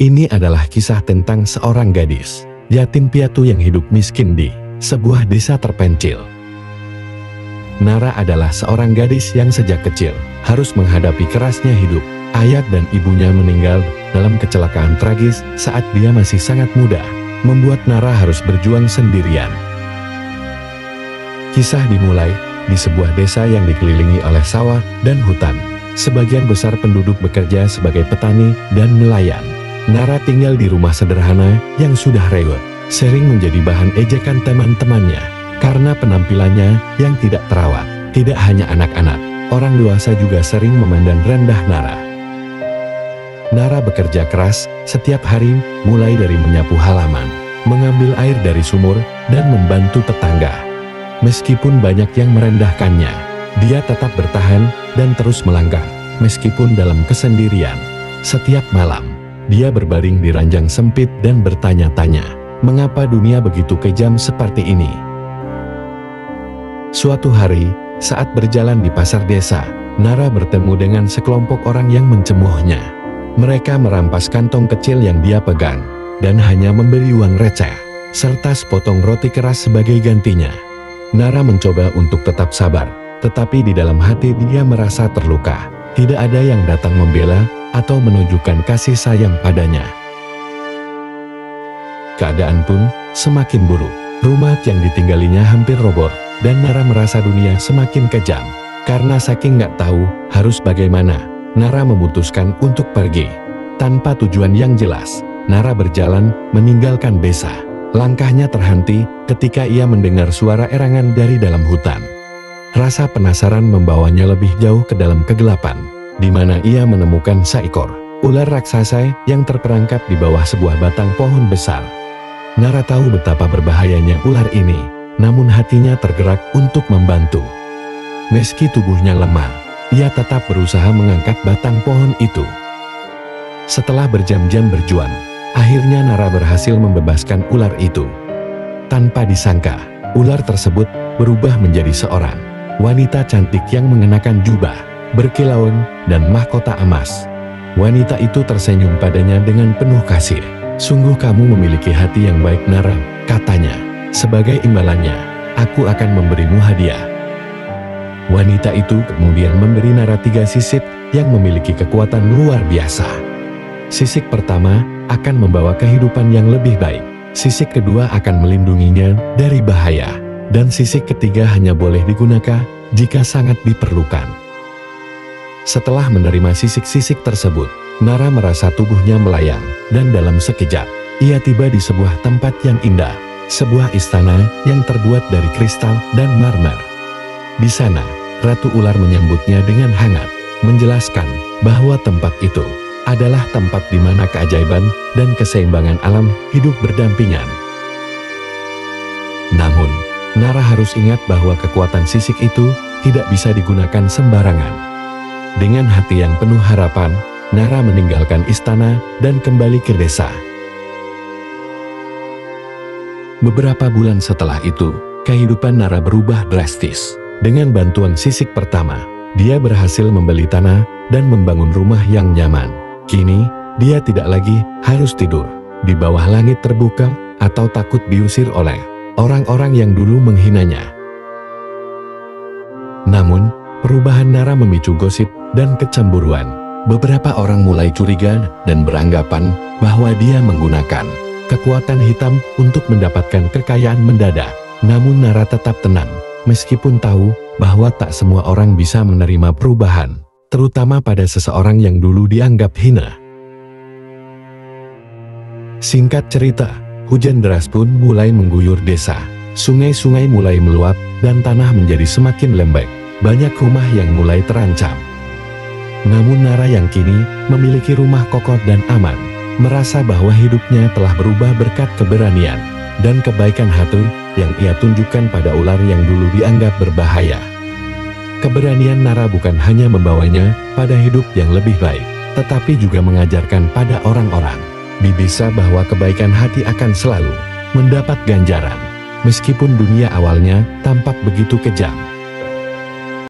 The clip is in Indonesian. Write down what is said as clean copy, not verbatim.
Ini adalah kisah tentang seorang gadis yatim piatu yang hidup miskin di sebuah desa terpencil. Nara adalah seorang gadis yang sejak kecil harus menghadapi kerasnya hidup. Ayah dan ibunya meninggal dalam kecelakaan tragis saat dia masih sangat muda, membuat Nara harus berjuang sendirian. Kisah dimulai di sebuah desa yang dikelilingi oleh sawah dan hutan. Sebagian besar penduduk bekerja sebagai petani dan nelayan. Nara tinggal di rumah sederhana yang sudah rewel, sering menjadi bahan ejekan teman-temannya karena penampilannya yang tidak terawat. Tidak hanya anak-anak, orang dewasa juga sering memandang rendah Nara. Nara bekerja keras setiap hari, mulai dari menyapu halaman, mengambil air dari sumur, dan membantu tetangga. Meskipun banyak yang merendahkannya, dia tetap bertahan dan terus melangkah, meskipun dalam kesendirian. Setiap malam, dia berbaring di ranjang sempit dan bertanya-tanya, mengapa dunia begitu kejam seperti ini? Suatu hari, saat berjalan di pasar desa, Nara bertemu dengan sekelompok orang yang mencemohnya. Mereka merampas kantong kecil yang dia pegang, dan hanya memberi uang receh, serta sepotong roti keras sebagai gantinya. Nara mencoba untuk tetap sabar, tetapi di dalam hati dia merasa terluka. Tidak ada yang datang membela atau menunjukkan kasih sayang padanya. Keadaan pun semakin buruk. Rumah yang ditinggalinya hampir roboh, dan Nara merasa dunia semakin kejam. Karena saking nggak tahu harus bagaimana, Nara memutuskan untuk pergi. Tanpa tujuan yang jelas, Nara berjalan meninggalkan desa. Langkahnya terhenti ketika ia mendengar suara erangan dari dalam hutan. Rasa penasaran membawanya lebih jauh ke dalam kegelapan, di mana ia menemukan seekor ular raksasa yang terperangkap di bawah sebuah batang pohon besar. Nara tahu betapa berbahayanya ular ini, namun hatinya tergerak untuk membantu. Meski tubuhnya lemah, ia tetap berusaha mengangkat batang pohon itu. Setelah berjam-jam berjuang, akhirnya Nara berhasil membebaskan ular itu. Tanpa disangka, ular tersebut berubah menjadi seorang wanita cantik yang mengenakan jubah berkilauan dan mahkota emas. Wanita itu tersenyum padanya dengan penuh kasih. "Sungguh kamu memiliki hati yang baik, Nara," katanya. "Sebagai imbalannya, aku akan memberimu hadiah." Wanita itu kemudian memberi Nara 3 sisik yang memiliki kekuatan luar biasa. Sisik pertama akan membawa kehidupan yang lebih baik. Sisik kedua akan melindunginya dari bahaya. Dan sisik ketiga hanya boleh digunakan jika sangat diperlukan. Setelah menerima sisik-sisik tersebut, Nara merasa tubuhnya melayang, dan dalam sekejap, ia tiba di sebuah tempat yang indah, sebuah istana yang terbuat dari kristal dan marmer. Di sana, Ratu Ular menyambutnya dengan hangat, menjelaskan bahwa tempat itu adalah tempat di mana keajaiban dan keseimbangan alam hidup berdampingan. Namun, Nara harus ingat bahwa kekuatan sisik itu tidak bisa digunakan sembarangan. Dengan hati yang penuh harapan, Nara meninggalkan istana dan kembali ke desa. Beberapa bulan setelah itu, kehidupan Nara berubah drastis. Dengan bantuan sisik pertama, dia berhasil membeli tanah dan membangun rumah yang nyaman. Kini, dia tidak lagi harus tidur di bawah langit terbuka atau takut diusir oleh orang-orang yang dulu menghinanya. Namun, perubahan Nara memicu gosip dan kecemburuan. Beberapa orang mulai curiga dan beranggapan bahwa dia menggunakan kekuatan hitam untuk mendapatkan kekayaan mendadak. Namun Nara tetap tenang, meskipun tahu bahwa tak semua orang bisa menerima perubahan, terutama pada seseorang yang dulu dianggap hina. Singkat cerita, hujan deras pun mulai mengguyur desa. Sungai-sungai mulai meluap dan tanah menjadi semakin lembek. Banyak rumah yang mulai terancam. Namun Nara yang kini memiliki rumah kokoh dan aman, merasa bahwa hidupnya telah berubah berkat keberanian dan kebaikan hati yang ia tunjukkan pada ular yang dulu dianggap berbahaya. Keberanian Nara bukan hanya membawanya pada hidup yang lebih baik, tetapi juga mengajarkan pada orang-orang di desa bahwa kebaikan hati akan selalu mendapat ganjaran, meskipun dunia awalnya tampak begitu kejam.